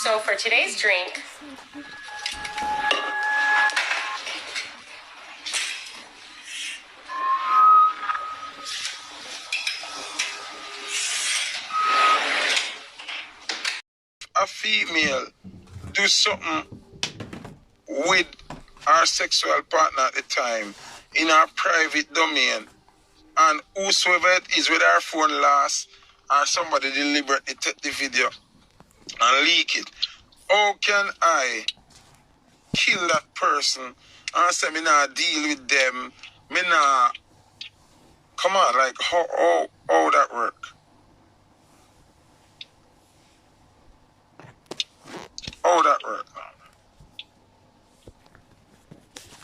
So for today's drink, a female do something with our sexual partner at the time in our private domain, and whosoever it is, whether our phone lost or somebody deliberately take the video and leak it, how can I kill that person and say me not deal with them? Me not, come on, like how that work? How that work?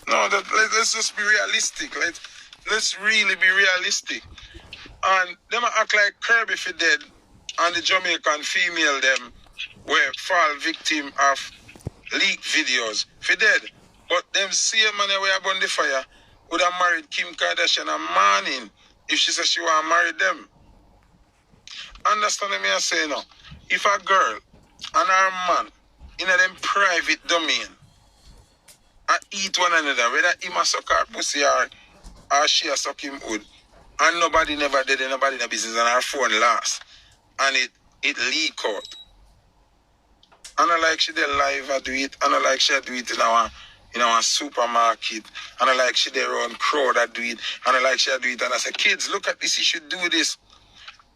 No, let's just be realistic. Let's really be realistic. And them act like Kirby for dead, and the Jamaican female them were fall victim of leaked videos for dead. But them same man where burn the fire would have married Kim Kardashian a morning if she said she want to marry them. Understand me I say now? If a girl and her man in a them private domain and eat one another, whether him a suck her pussy or she a suck him wood, and nobody never did it, nobody in the business, and her phone lost, and it leak out. And I like she did live I do it, and I like she do it in our supermarket, and I like she did around crowd I do it, and I like she do it, and I say, kids, look at this, you should do this.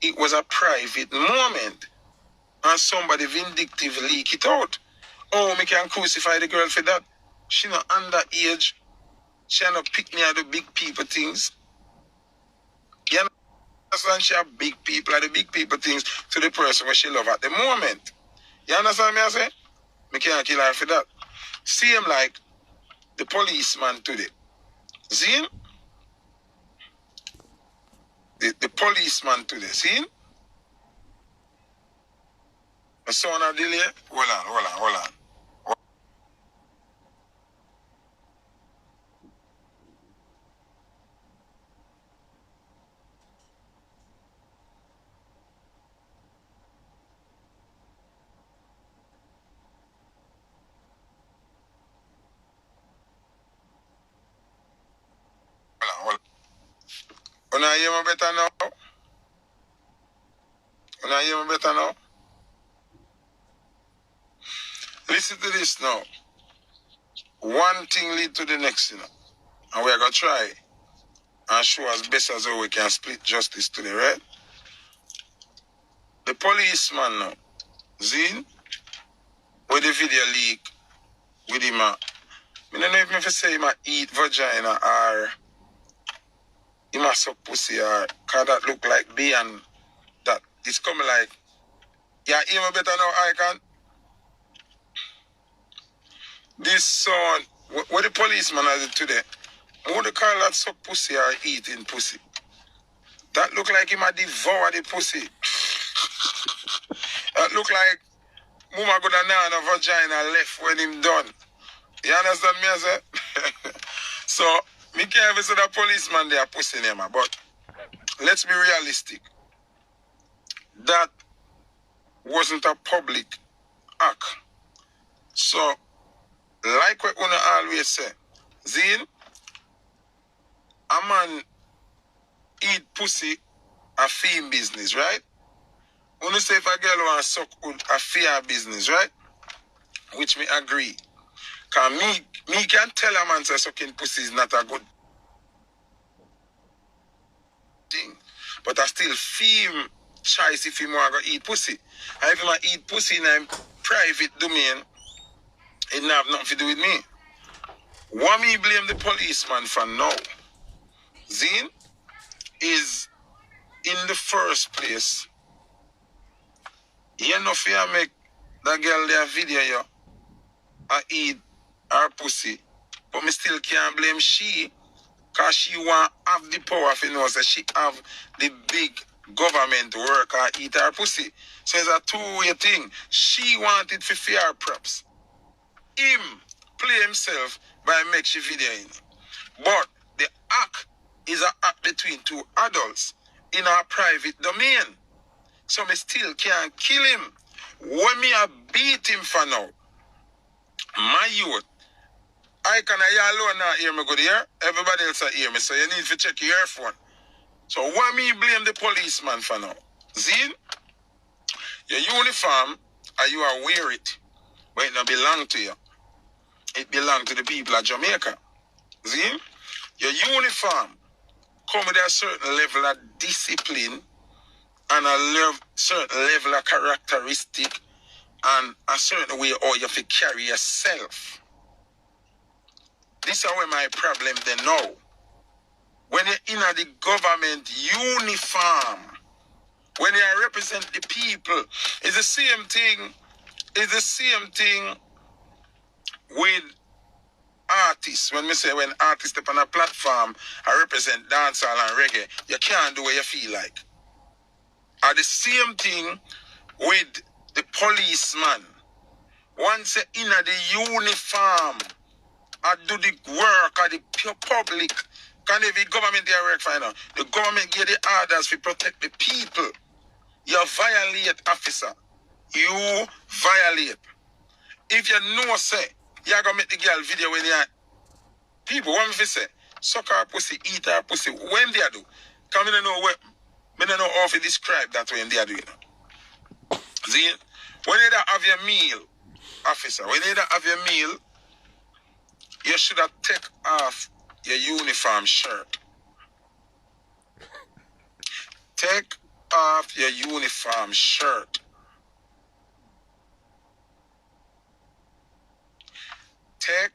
It was a private moment, and somebody vindictive leak it out. Oh, me can crucify the girl for that. She not underage. She not pick me at the big people things. You understand? She have big people, like the big people things to the person where she love at the moment. You understand me I say? Me can't kill her for that. Same like the policeman today. See him? The policeman today. See him? My son a delay. Hold on. Una hear me better now? Una hear me better now? Listen to this now. One thing lead to the next, you know. And we're going to try and show as best as how we can split justice today, right? The policeman now, Zin, with the video leak, with him, I don't know if I say him eat vagina or him a suck pussy or cause that look like beyond that. It's coming like, yeah, hear me better now, I can. This son, what the policeman has it today, what they call that suck pussy or eating pussy? That look like him a devour the pussy. That look like mama go down on a vagina left when him done. You understand me I say? So, me can't even say that policeman they are pussy name, but let's be realistic. That wasn't a public act. So, like what Una always say, Zin, a man eat pussy a fame business, right? Una say if a girl want to suck a fair business, right? Which me agree. Cause me can tell a man say sucking pussy is not a good thing. But I still feel choice if he want to eat pussy. And if he want to eat pussy in a private domain, it don't have nothing to do with me. What me blame the policeman for now, Zin, is in the first place, you know if you make that girl there video you, I eat her pussy, but me still can't blame she, because she want have the power if you know that she have the big government worker eat her pussy. So it's a two-way thing. She wanted for fair props. Him play himself by make she video in. But the act is an act between two adults in our private domain. So me still can't kill him When me a beat him for now, my youth, I can you alone not hear me good here. Everybody else hear me, so you need to check your earphone. So why me blame the policeman for now? See? Your uniform, and you are wear it, but it don't belong to you. It belongs to the people of Jamaica. See? Your uniform come with a certain level of discipline and a certain level of characteristic and a certain way how you have to carry yourself. This is where my problem they know. When you're in the government uniform, when you represent the people, it's the same thing. It's the same thing with artists. When artists step on a platform and represent dancehall and reggae, you can't do what you feel like. And the same thing with the policeman. Once you're in the uniform, I do the work of the public. Can the government there work for you? The government give the orders to protect the people. You violate, officer. You violate. If you know, say, you're going to make the girl video when you're... People, what if you say, suck her pussy, eat her pussy, when they do? Come in and know what... I don't know how to describe that when they are doing it. See? When you don't have your meal, officer, when you don't have your meal, you should have take off your uniform shirt. Take off your uniform shirt. Take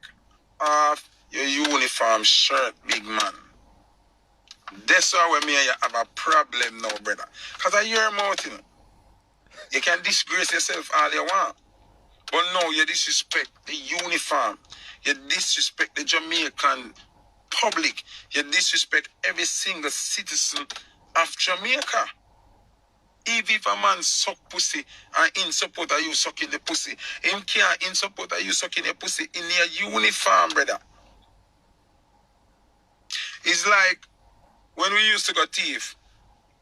off your uniform shirt, big man. That's why me and you have a problem now, brother. Because I hear your mouth, you know. You can disgrace yourself all you want. But no, you disrespect the uniform. You disrespect the Jamaican public. You disrespect every single citizen of Jamaica. Even if a man suck pussy and in support of you sucking the pussy, him can't in support of you sucking the pussy in your uniform, brother. It's like when we used to go thief,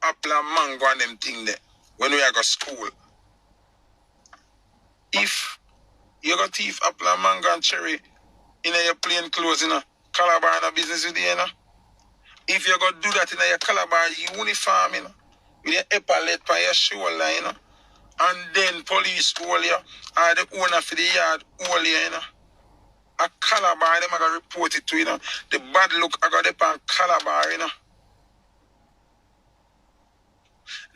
apple and mango and them thing there, when we go to school. If you go thief apple and mango and cherry in your plain clothes, you know, Calabar and a business with you, you know. If you go do that in your Calabar uniform, you know, with your epaulet on your shoulder, you know, and then police hold you, or the owner for the yard hold you, you know. A Calabar, them I got report it to, you know. The bad look I got up on Calabar, you know.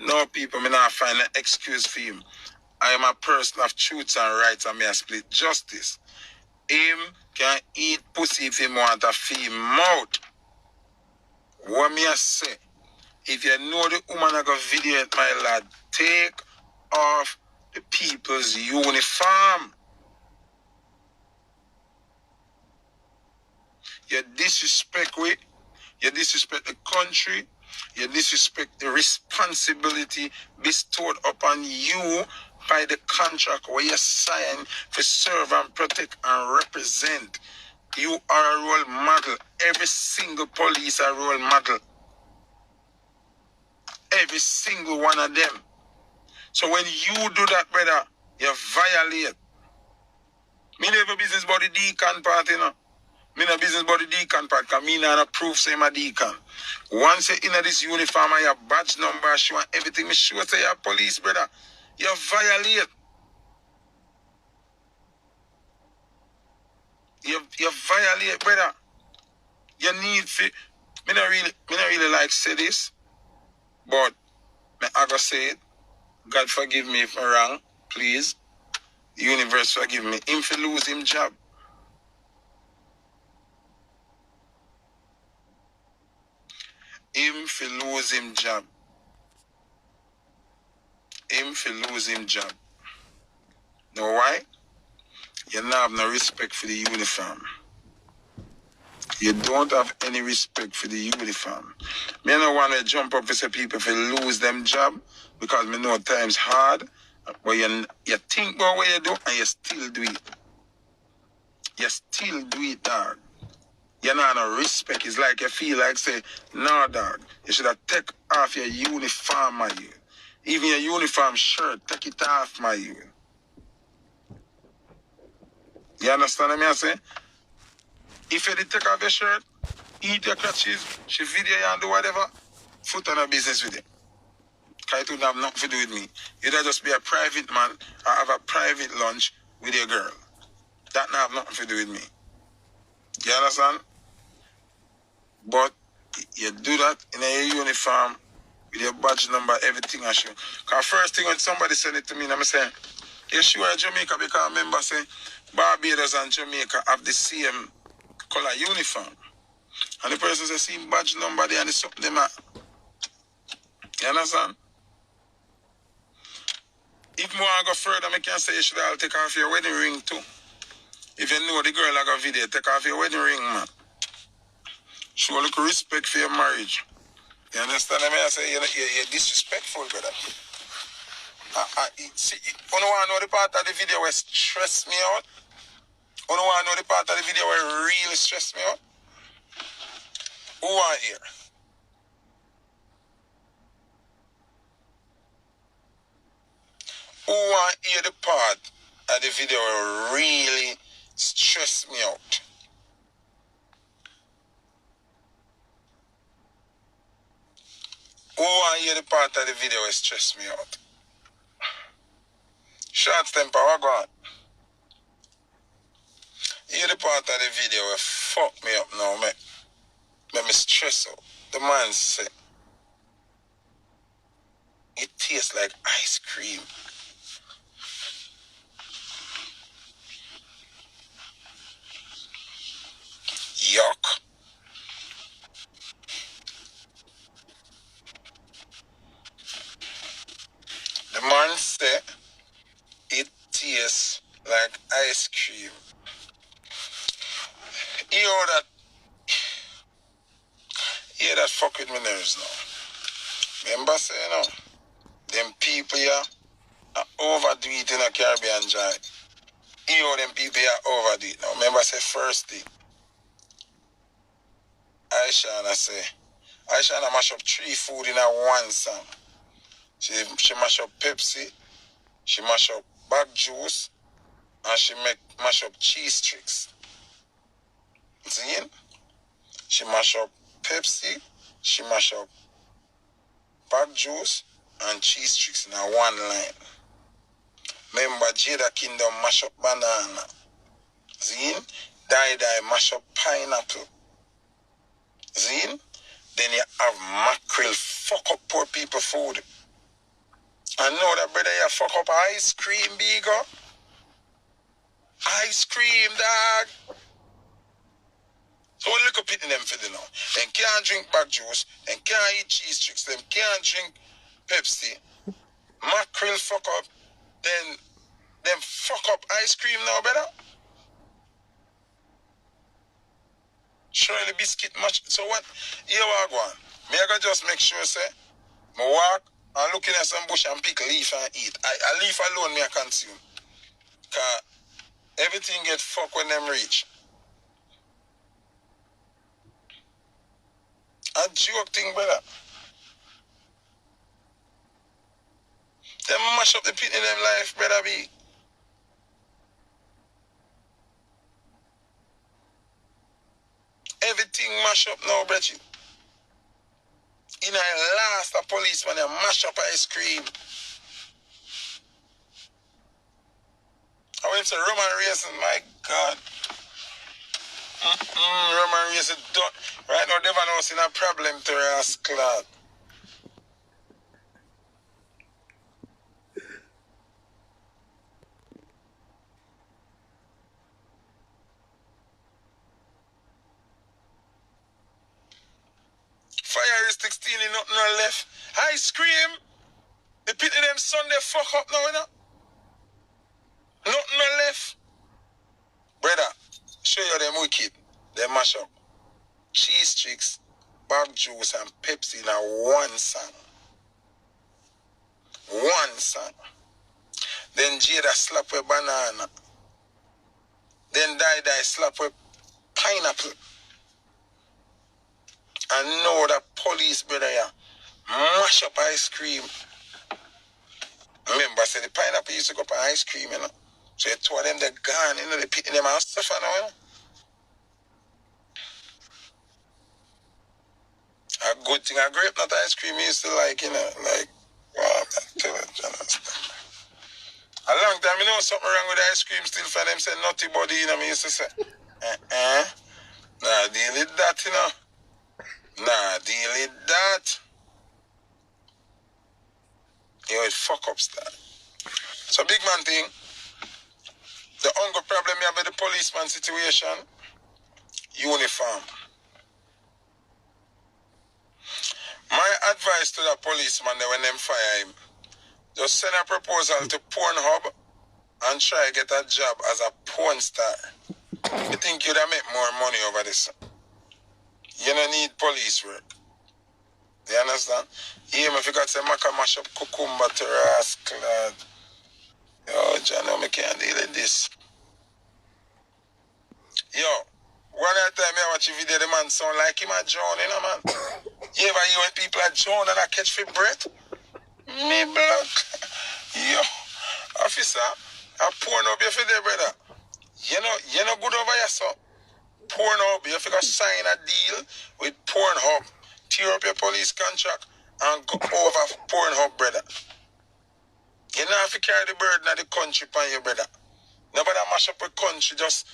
No, people, me not find an excuse for him. I am a person of truth and rights and may I split justice. Him can eat pussy if he want a feed mouth. What me I say? If you know the woman I got video it, my lad, take off the people's uniform. You disrespect we, you disrespect the country, you disrespect the responsibility bestowed upon you by the contract where you sign to serve and protect and represent. You are a role model. Every single police are a role model. Every single one of them. So when you do that, brother, you violate. Me never business about the deacon part, you know. Me no business about the deacon part, because me not proof say I'm a deacon. Once you're in this uniform and your badge number, show everything, me sure say you're police, brother. You violate. You violate, brother. You need to... Me not really like say this, but I gotta say it. God forgive me if I'm wrong, please. The universe forgive me. Him for lose him job. Him for lose him job. Him for lose him job. Know why? You don't have no respect for the uniform. You don't have any respect for the uniform. Me don't want to jump up and say people for lose them job because me know times hard, but you think about what you do and you still do it. You still do it, dog. You not no respect. It's like you feel like say, no, dog. You should have take off your uniform, man. Even your uniform shirt, take it off, my you. You understand what I say? If you did take off your shirt, eat your crutches, she video you and do whatever, foot on a business with you. Because it wouldn't have nothing to do with me. You'd just be a private man or have a private lunch with your girl. That not have nothing to do with me. You understand? But you do that in your uniform, with your badge number, everything I show. Because first thing when somebody send it to me, I'm saying, you sure Jamaica? Because I remember saying Barbados and Jamaica have the same color uniform. And the person says, see badge number there and it's something them. You understand? If more I go further, I can say you should all take off your wedding ring too. If you know the girl I got video, take off your wedding ring, man. Show a little respect for your marriage. You understand what I say? You're disrespectful, brother. See, you don't want to know the part of the video where stress me out? You don't want to know the part of the video where really stress me out? Who are here? Who want to hear the part of the video where really stress me out? Who want to hear the part of the video where stress me out? Short temper, what go on? Hear the part of the video where fuck me up now, make me stress out. The man say, it tastes like ice cream. Yuck. The man say, it tastes like ice cream. Hear that fuck with my nerves now. Remember say, you know, them people here are overdo it in a Caribbean joy. Them people here overdo it now. Remember say first thing, Aishana mash up 3 food in a one song. She mash up Pepsi, she mash up bag juice, and she mash up cheese tricks. See? She mash up Pepsi, she mash up bag juice, and cheese tricks in a one line. Remember Jada Kingdom mash up banana. See? Die mash up pineapple. See? Then you have mackerel fuck up poor people food. I know that brother you fuck up ice cream, bigo. Ice cream, dog. So we look up in them for the now. Them can't drink bag juice, them can't eat cheese tricks, them can't drink Pepsi. Mackerel fuck up, then them fuck up ice cream now, brother. Surely biscuit much. So what? Here we go on. Me I gotta just make sure say, me walk and looking at some bush and pick leaf and eat. I leaf alone me I consume. Cause everything get fucked when them reach. A joke thing, brother. Them mash up the pit in them life, brother be. Everything mash up now, Brecci. In a last, a policeman, they mash up ice cream. I went to Roman racing, my God. Roman racing done. Right now, Devon was in a problem to her ass clad. Fire is 16 in nothing no left. Ice cream. The pit of them Sunday fuck up now, you know? Nothing no left. Brother, show you them wicked. They mash up cheese tricks, bag juice, and Pepsi in a one song. One song. Then Jada slap with banana. Then Die slap with pineapple. And know that police brother here mash up ice cream Remember, I said the pineapple used to go up on ice cream, you know. So you two of them, they're gone, you know, they picking them and stuff, you know. A good thing, a grape nut ice cream used to like, you know, like, wow, man, tell it, you know. A long time, you know, something wrong with ice cream still for them say nutty body, you know, me used to say, nah, deal with that, you know. Nah, deal with that. You know, it fuck up style. So big man thing, the hunger problem you have with the policeman situation, uniform. My advice to the policeman when them fire him, just send a proposal to Pornhub and try to get a job as a porn star. You think you'd make more money over this? You don't need police work. You understand? Even if you got some maca mash up cucumber to rascal. Yo, John, I can't deal with this. Yo, one time I watch a video, the man sound like him a drown, you know, man. You ever hear when people are drown and I catch for breath? Me block. Yo, officer, I porn up you for there, brother. You know good over here, so. Pornhub, you have to sign a deal with Pornhub, tear up your police contract and go over Pornhub, brother. You don't have to carry the burden of the country upon your brother. Nobody mash up a country, just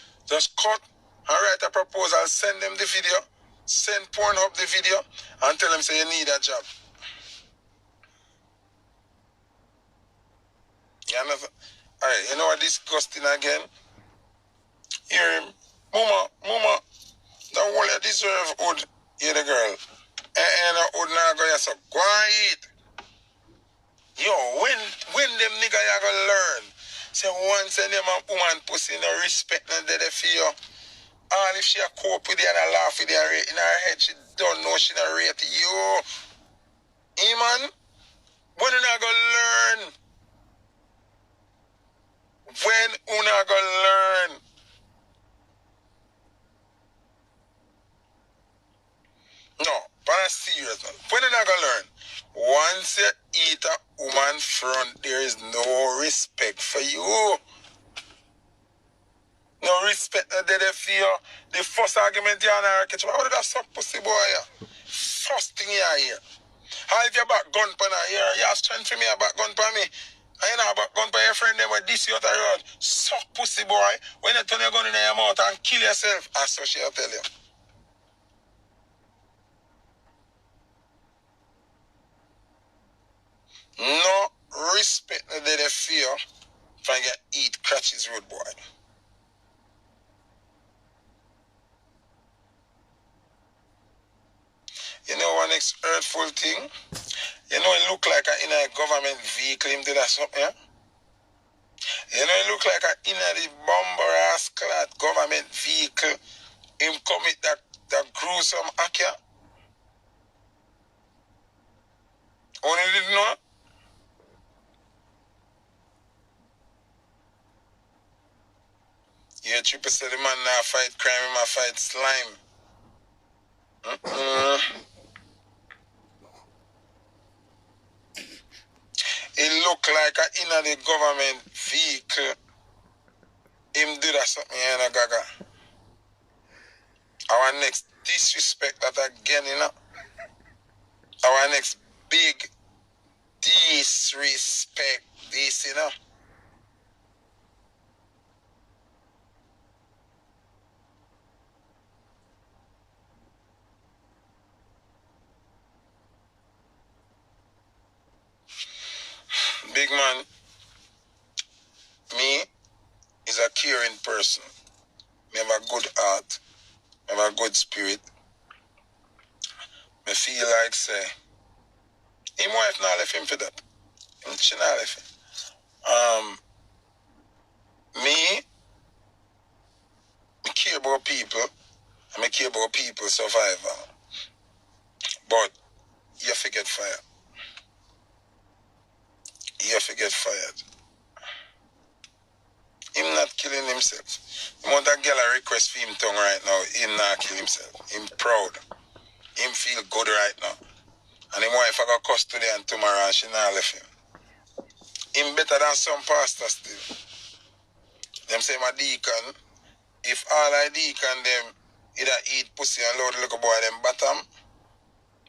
cut and write a proposal, send them the video, send Pornhub the video, and tell them say you need a job. You understand? Alright, you know what disgusting again? Hear him, Mama, the whole you deserve would, you the girl. And would not go so quiet. Yo, when them nigga you gonna learn? Say once and them a woman pussy no respect no they feel. All if she a cope with you and a laugh with you in her head, she don't know she not rate you. Hey man, when you not gonna learn? When you not gonna learn? No, but I'm serious man. When you not gonna learn? Once you eat a woman front, there is no respect for you. No respect that they feel. The first argument you and catch, why would that suck pussy boy? First thing you hear. How if you back gun pan here, you have strength for me, a back gun pan me. And you know back gun pan your friend, they will diss you out the road. Suck pussy boy. When you turn your gun in your mouth and kill yourself, that's what she'll tell you. No respect that they feel for you eat crutches road boy. You know one next hurtful thing? You know it look like in a government vehicle him did that something, yeah? You know it look like in a the bomber ass clad government vehicle him commit that gruesome act, yeah? Only didn't know? Yeah, Triple said the man now fight crime, him a fight slime. It look like in the government vehicle him do that something in a gaga. Our next disrespect that again, you know. Our next big disrespect this, you know. Big man, me is a caring person. Me have a good heart. Me have a good spirit. Me feel like say, him wife not left him for that. She not left him. Me care about people, and me care about people survival. But you forget fire. You forget fired. Him not killing himself. You want that girl a request for him tongue right now, him not kill himself. Him proud. Him feel good right now. And him wife I got cuss today and tomorrow and she not left him. him better than some pastors still. Them say my deacon, if all I deacon them either eat pussy and load the little boy them bottom,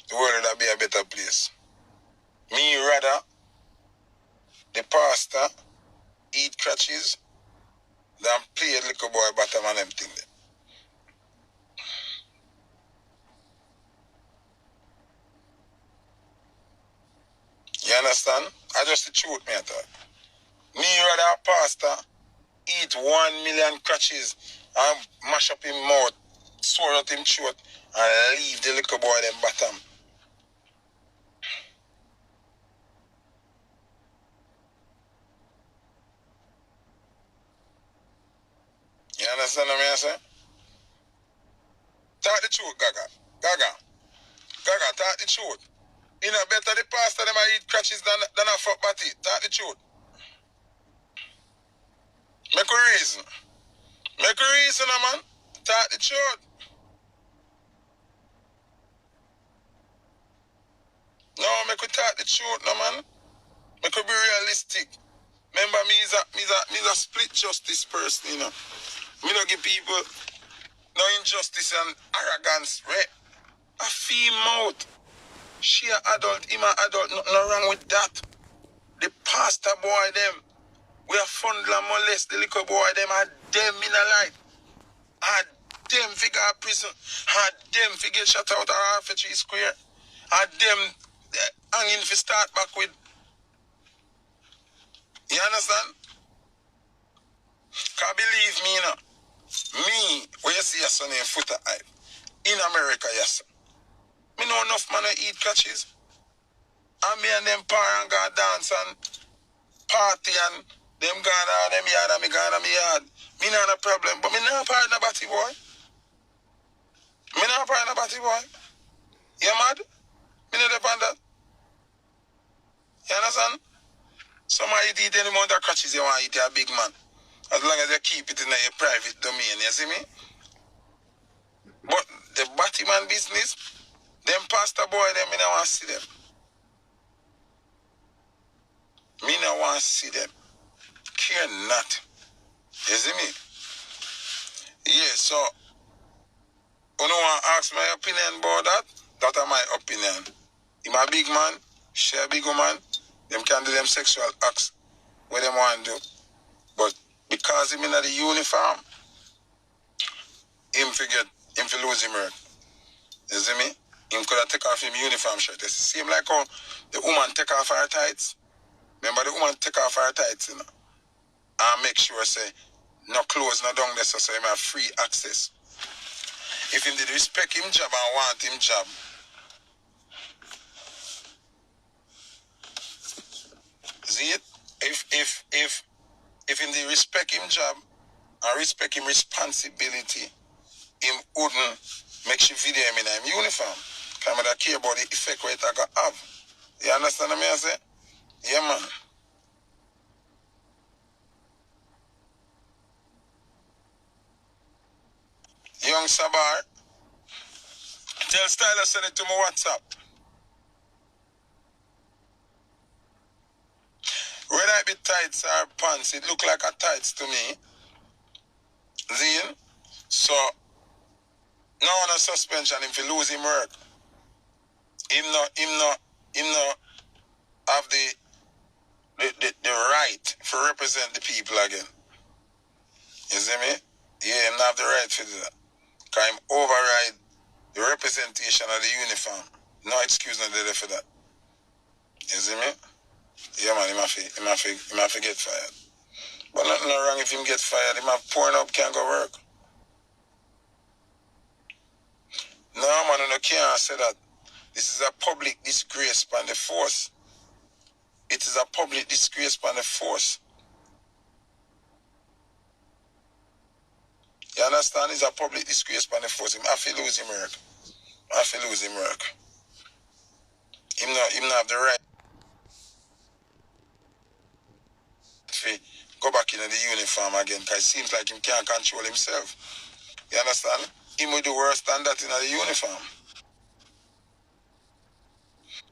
the world would be a better place. Me rather the pastor eat crutches than play a little boy bottom and them thing there. You understand? I just the truth, me I thought. Me rather a pastor eat 1,000,000 crutches and mash up him mouth, swallow out him throat, and leave the little boy them bottom. You understand what I say? Talk the truth, Gaga. Gaga. Gaga, talk the truth. You know, better the pastor them I eat crutches than a fuck batty. Talk the truth. Make a reason. Make a reason, man. Talk the truth. No, make we talk the truth, no, man. Make we be realistic. Remember, me is a split justice person, you know. Me no give people no injustice and arrogance, right? A female mouth. She a adult, him a adult, nothing wrong with that. The pastor boy them, we are fondle and molest the little boy them, had them in a light. Had them figure out prison. Had them figure shut out of Arfetry Square. Had them hanging for start back with. You understand? Can't believe me, you know. Me, where you see a son in Foota, in America, yes. Me know enough man to eat catches. And me and them parents go dance and party and them gone out them yard and me gone out me yard. Me not a problem, but me not part of batty boy. Me not part of batty boy. You mad? Me not depend that. You understand? Somebody eat any amount of catches you want to eat, you're a big man. As long as you keep it in your private domain, you see me? But the batty man business, them pastor boy, them, me not want to see them. Me not want to see them. Care not. You see me? Yeah, so, you don't want to ask my opinion about that? That's my opinion. If I'm a big man, she a big woman, them can do them sexual acts what them want to do. But because him in the uniform, him lose him work. You see me? Him could have take off him uniform shirt. It's the same like how the woman take off her tights. Remember the woman take off her tights, you know? And make sure say no clothes, no down there, so him have free access. If him did respect him job and want him job, see it? If him did respect him job and respect him responsibility, him wouldn't make sure video him in him uniform. Because I don't care about the effect what it I have. You understand what I say? Yeah, man. Young Sabar, tell Styler send it to my WhatsApp. Whether it be tights or pants, it look like a tights to me. Zine? So, now on a suspension, if he lose him work, him not have the right to represent the people again. You see me? Yeah, him not have the right to do that. Because him override the representation of the uniform. No excuse not there for that. You see me? Yeah, man, he might get fired. But nothing wrong if him get fired. Him have porn up, can't go work. No, man, you can't say that. This is a public disgrace upon the force. It is a public disgrace upon the force. You understand? It's a public disgrace upon the force. Him have to lose him work. Have to lose him work. Him not have the right to go back into the uniform again, because it seems like him can't control himself. You understand? Him will do worse than that in the uniform.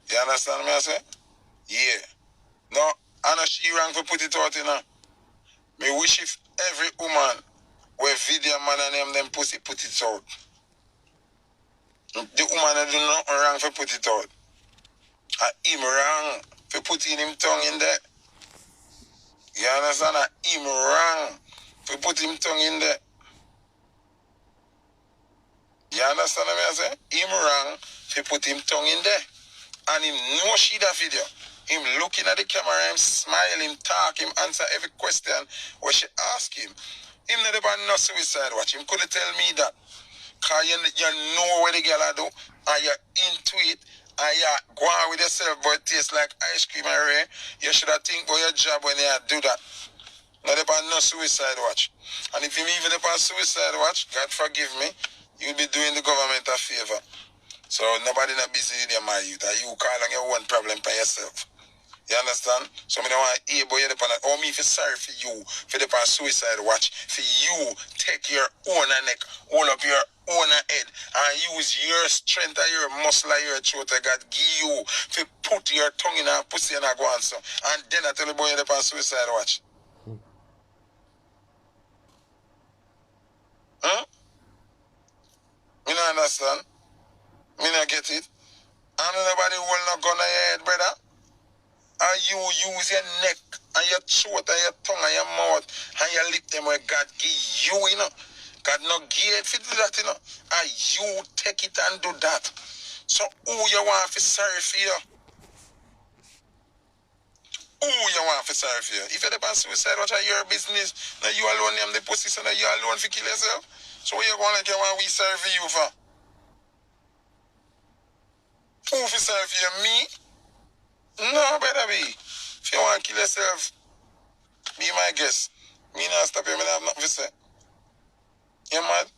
You understand me I say? Yeah. No, And she wrong for put it out, you know. Me wish if every woman where video man and them pussy put it out. The woman that do nothing wrong for put it out. And him wrong for putting him tongue in there. You understand? And him wrong for put him tongue in there. You understand what I say? Him wrong for put him tongue in there. And him know she that video. Him looking at the camera, him smile, him talk, him answer every question where she ask him. Him not about no suicide watch. Him could tell me that. Because you know what the girl do, and you're into it, and you go on with yourself, but it tastes like ice cream and rain. You should have think about your job when you do that. Not about no suicide watch. And if you even upon suicide watch, God forgive me, you'll be doing the government a favor. So nobody not busy with your my youth. You call on your one problem by yourself. You understand? So I don't want to hear about you depend on me feel sorry for you for the suicide watch. For you take your own neck, hold up your own head and use your strength and your muscle and your throat that God give you to put your tongue in a pussy and a go on so. And then I tell you about you depend suicide watch. Huh? Me not understand. Me not get it. And nobody will not gun on your head, brother. And you use your neck and your throat and your tongue and your mouth and your lip them where God give you, you know. God not give it for do that, you know. And you take it and do that. So who you want to sorry for you? Who you want to sorry for you? If you're the suicide, watch your business. Now you alone name the pussy, so now you alone for kill yourself. So what you want like you want we sorry for you for? Who for sorry for you? Me? No, better be. If you want to kill yourself, be my guest. Me not stop you, me not have nothing to say. You mad?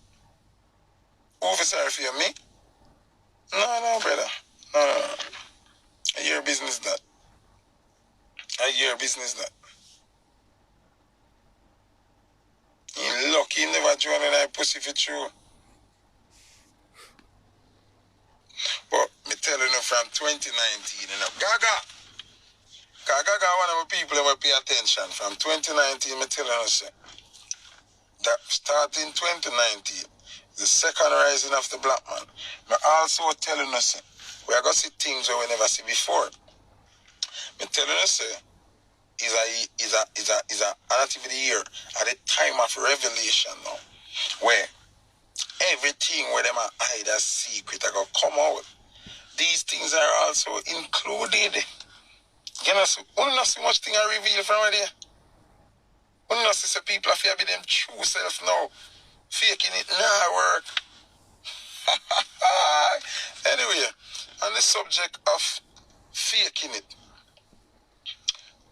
Who for sorry for you? Me? No, brother. No. I hear business that. I hear business that. You lucky you never joined in that pussy for true. But me telling you from 2019, you know, Gaga one of the people who pay attention. From 2019, me telling you, say, that starting 2019, the second rising of the black man. Me also telling you, say, we are going to see things that we never see before. Me telling you, say, is a activity year at the time of revelation now, where everything where them are hide as secret are going to come out. These things are also included. You know, so, we not see much thing I reveal from there. We not see people fear be them true self now. Faking it now work. Anyway, on the subject of faking it,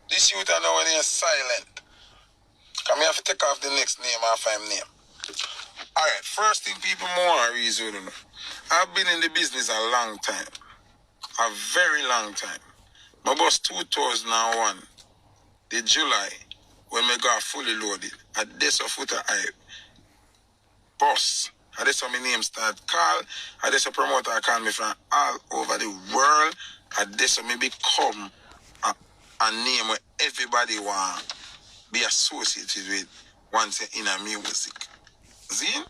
this youth are now when they're silent. Come have to take off the next name off him name. Alright, first thing people more reason. I've been in the business a long time. A very long time. My boss 2001, the July, when I got fully loaded, at this Foota I boss. At this my name start call. At this a promoter call me from all over the world. At this me become a name where everybody want be associated with once in a music. See?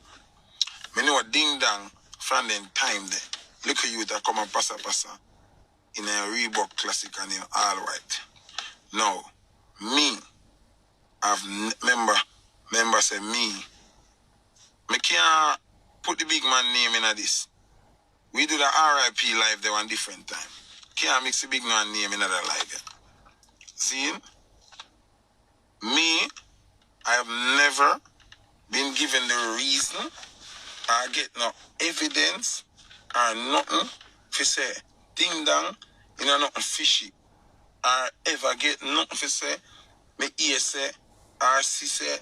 Me know ding dong from them time there. Look at you that come and passa in a Reebok Classic and in all white. Now, me, I've member say me can't put the big man name in this. We do the RIP live there one different time. Can't mix the big man name in another live there. See? Me, I have never been given the reason or get no evidence or nothing to say ding dong, you know, nothing fishy. Or ever get nothing to say, me ear say, or see say,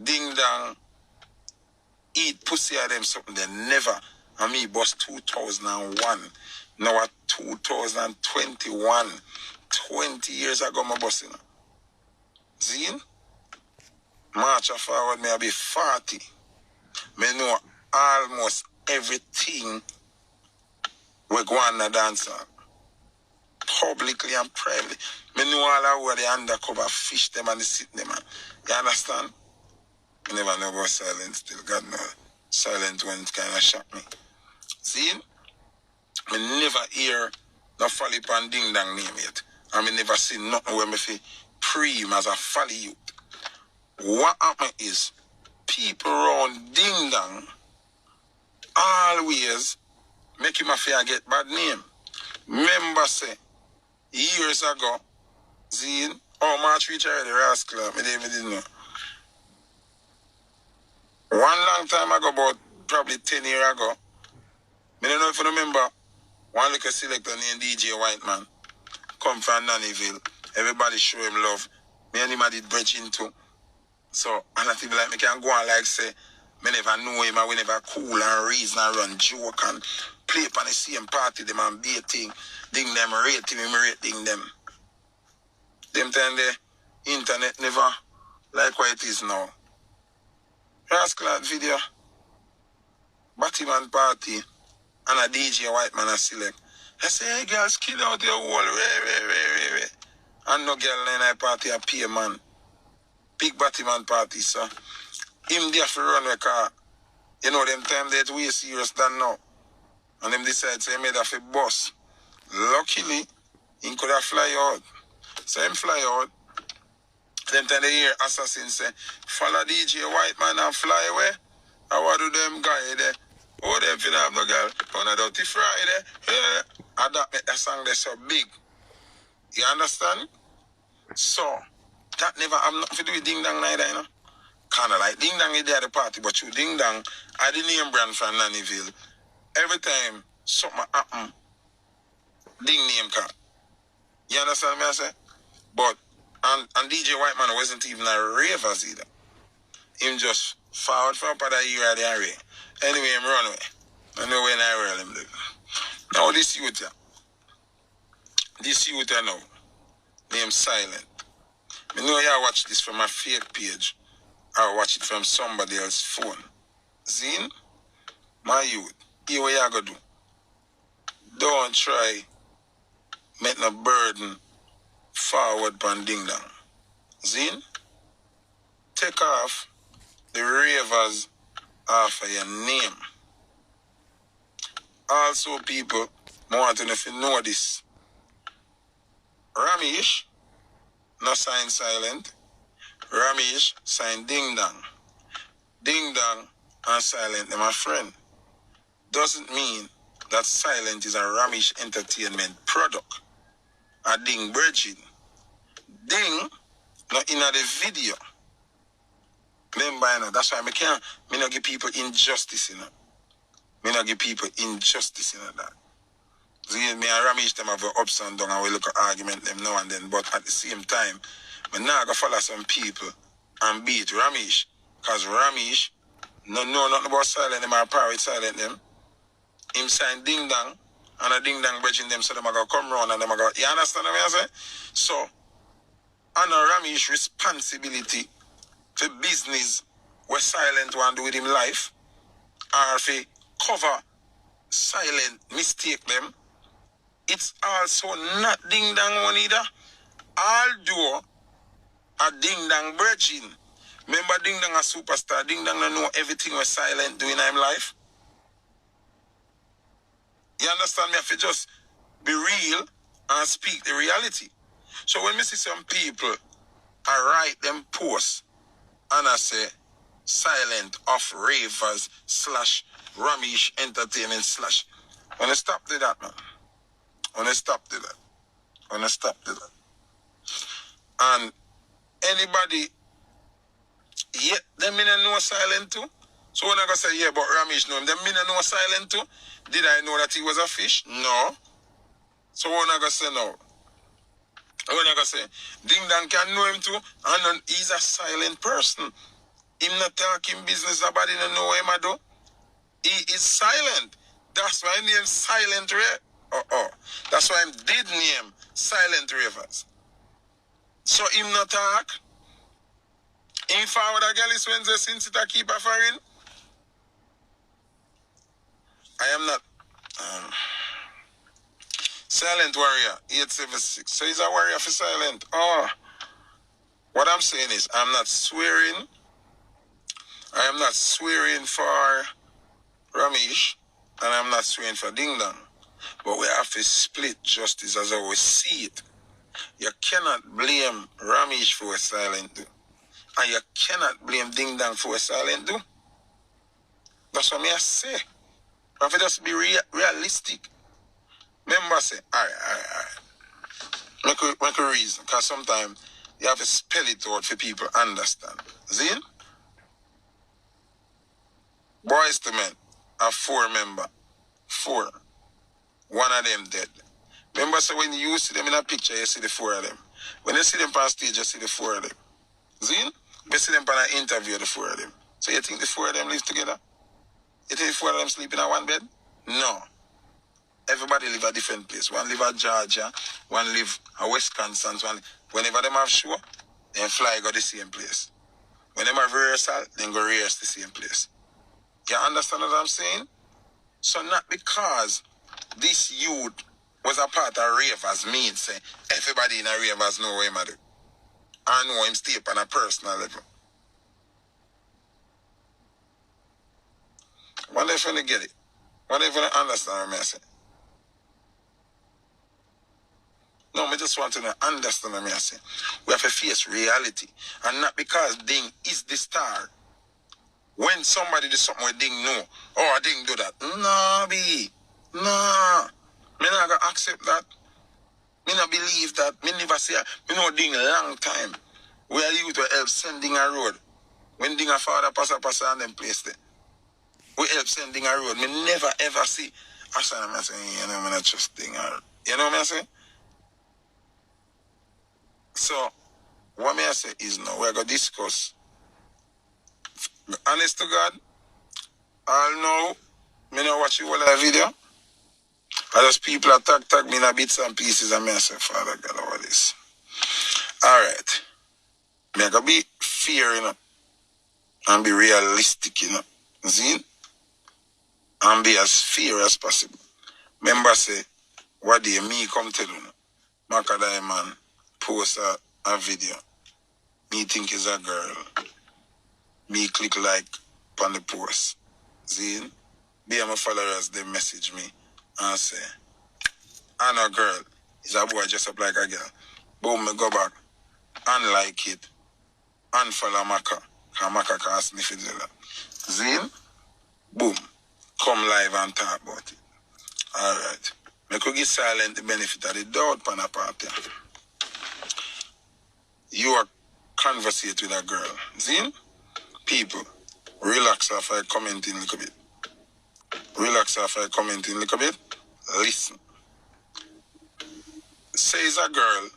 ding dong, eat pussy or them something. They never. And me boss 2001. Now at 2021. 20 years ago my boss, you know. See? March forward, me I be 40. Me know almost everything we go on the dancer. publicly and privately. Me know all over the undercover fish them and the sit them, man. You understand? I never know about silence still. God knows. Silent ones kind of shock me. See? I never hear no folly pan ding dang name yet. I never see nothing where me fi preem as a folly youth. What happen is people around ding dang always make him a fear get bad name. Remember say years ago, Zine, March reach already rascal, me didn't know. One long time ago, about probably 10 years ago, I don't know if you remember, one little selector named DJ White Man come from Nannyville. Everybody show him love. Me and him I did bridge into. So, and I feel like me can go on like say, me never know him and we never cool and reason and run joke and play upon the same party them and be a thing. Ding them, rate him, rate ding them. Them time the internet never like what it is now. Rascal video, Batman party, and a DJ White Man a select. I say, hey girls, kill out your wall, way. And no girl in a party a pay man. Big Batman party, so. Him there for run with car. You know, them time that way serious than now. And them decide, so he made a bus. Luckily, he could have fly out. So him fly out. Then time they hear assassin say, follow DJ White Man and fly away. And what do them guy there? Oh, them finna have no girl. On a dirty Friday. Yeah. And that make that song there so big. You understand? So, that never have nothing to do with Ding Dang neither, you know. Kinda like Ding Dang is there at the party, but you Ding Dang are the name brand from Nannyville. Every time something happen, Ding name card. You understand me I say? But and DJ White Man wasn't even a ravers either. Him just forward from up of the year of the array. Anyway, him run away. I know when I roll him live. Now this youth here. This youth here now. Name Silent. I know you watch this from a fake page. Or watch it from somebody else's phone. Zine? My youth. Here what you gonna do. Don't try make no burden forward pan ding dong. Zine? Take off the ravers off of your name. Also, people want to know if you know this. Ramesh, no sign Silent. Ramesh sign Ding Dong. Ding Dong and Silent, they're my friend. Doesn't mean that Silent is a Ramesh Entertainment product. A Ding Virgin. Ding, not in the video. Remember, you know, that's why me not give people injustice, you know. Me not give people injustice, you know, that. So me and Ramesh them have ups and downs and we look at argument them now and then, but at the same time, I'm not going to follow some people and beat Ramesh. Because Ramesh no know nothing about Silent them or pirate Silent them. Him sign Ding Dong and a Ding Dong bridging them so them are going to come round and them are going to... You understand what I say? So, and Ramesh responsibility for business where Silent want to do with him life or if he cover Silent mistake them, it's also not Ding Dong one either. Although a Ding Dong virgin. Remember Ding Dong a superstar. Ding Dong don't know everything was Silent doing in his life. You understand me? I have to just be real and speak the reality. So when I see some people, I write them posts and I say Silent of Ravers / Ramesh Entertainment / when I stop to that, man. When I stop to that. And anybody, yeah, them me no know Silent too. So when I go say, yeah, but Ramesh know him, them me no know Silent too. Did I know that he was a fish? No. So when I go say no. When I go say, Ding Dong can know him too, and he's a silent person. Him not talking business, nobody don't know him I do. He is silent. That's why I name Silent Ray. That's why I did name Silent Ravers. So him not talk. Him forward a girl is Wednesday since it a keep offering. I am not. Silent Warrior, 876. So he's a warrior for silent. Oh, what I'm saying is, I'm not swearing. I am not swearing for Ramesh, and I'm not swearing for Ding Dong. But we have to split justice as I always see it. You cannot blame Ramesh for what silent do. And you cannot blame Ding Dong for what silent do. That's what I say. But if just be realistic. Remember say, alright. Make a reason. Because sometimes you have to spell it out for people to understand. See? Boys to men have 4 members. 4. One of them dead. Remember, so when you see them in a picture, you see the 4 of them. When you see them on stage, you see the 4 of them. See? You see them on an interview, the 4 of them. So you think the 4 of them live together? You think the 4 of them sleep in a one bed? No. Everybody live a different place. One live at Georgia, one live at Wisconsin. Whenever them have show, then fly go the same place. When them have rehearsal, then go rehearse the same place. You understand what I'm saying? So not because this youth was a part of ravers means say everybody in a ravers know what him do. I know him stay up on a personal level. Wonder if you get it. Wonder if you understand what I'm saying. No, I just want to understand what I'm saying. We have to face reality. And not because Ding is the star. When somebody do something where Ding know, oh, I didn't do that. No, B. No. Me not gonna accept that. Me not believe that. Me never say, me know Ding long time. We are you to help send Ding a road. When Ding a father pass and them place there. We help send Ding a road. Me never ever see. I say, I'm saying, you know, I'm not trust Ding a road. You know what I'm saying? So, what me I say is now, we're going to discuss. Honest to God, I'll know, me not watch you all the video. I just people tag me in a bits and pieces and me I say, Father God, all this. Alright. Me I gotta be fair, you know, and be realistic, you know. See? And be as fair as possible. Remember say, what day me come tell you, Macadai man post a video. Me think is a girl. Me click like on the post. See? Be my followers, they message me and say, I know girl, is a boy dressed up like a girl. Boom, me go back, unlike it, unfollow Maka, because Maka can't sniff it. See? Boom, come live and talk about it. Alright. Me could give silent the benefit of the doubt pan a party. You are conversate with a girl. See? People, relax after I comment in a little bit. Relax after I comment in a little bit. Listen. Say it's a girl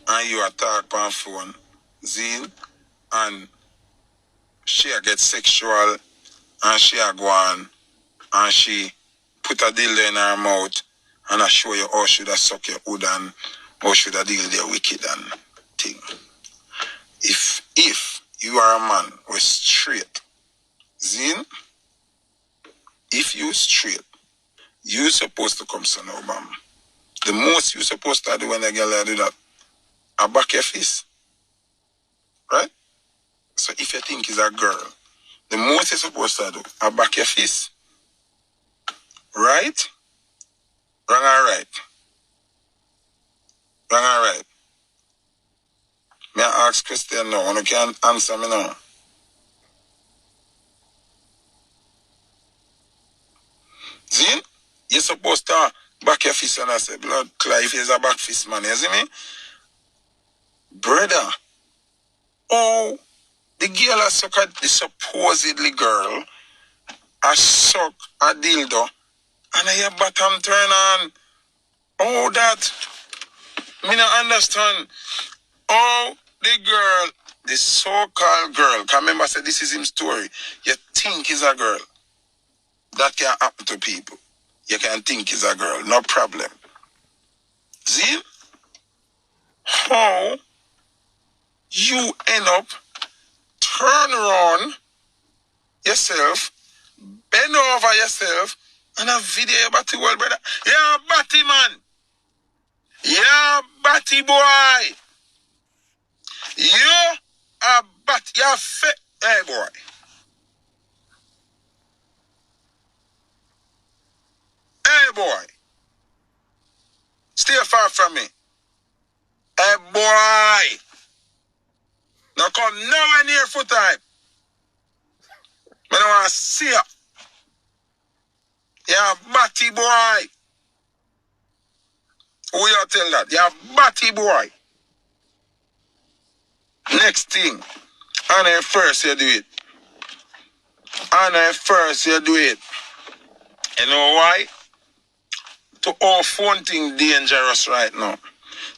and you talk on phone, Zine, and she get sexual and she go on and she put a dildo in her mouth and I show you how should I suck your hood and how should I deal with your wicked and thing. If you are a man who is straight, Zine, if you straight, you supposed to come son Obama. The most you supposed to do when a girl do that, I back your fist. Right? So if you think it's a girl, the most you're supposed to do, I back your fist. Right? Wrong or right? Wrong or right? May I ask question now? You can't answer me now. See? You're supposed to back your fist and I say, blood, Clive is a back fist man, you see me? Brother, oh, the girl has suck at the supposedly girl, I suck a dildo, and I hear bottom turn on. Oh, that, me not understand. Oh, the girl, the so-called girl, can remember I said this is his story. You think is a girl. That can happen to people. You can think is a girl, no problem. See? How you end up turn around yourself, bend over yourself, and a video about the world, brother. Yeah, batty man. Yeah, batty boy. You are bat. You're fit. Hey, boy. Hey, boy. Stay far from me. Hey, boy. Now come nowhere near Foota. I don't want to see you. You're batty boy. Who you tell that? You're batty boy. Next thing. And first you do it. And first you do it. You know why? To off one thing dangerous right now.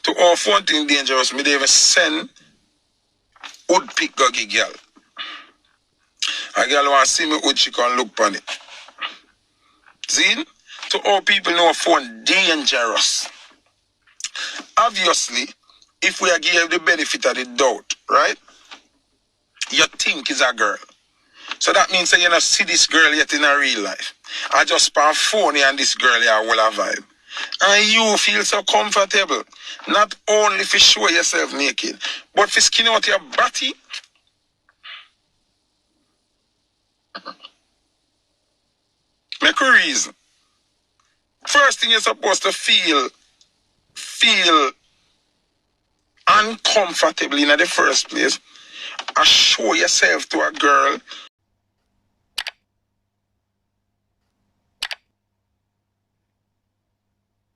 To off one thing dangerous, me they even send would pick guggy girl. A girl want to see me would she can look on it. See? To all people know phone dangerous. Obviously, if we are give the benefit of the doubt, right? You think is a girl. So that means that you don't see this girl yet in a real life. I just on phone and this girl here will have vibe. And you feel so comfortable. Not only for show yourself naked, but for skin out your body. Make a reason. First thing you're supposed to feel uncomfortable in the first place. And show yourself to a girl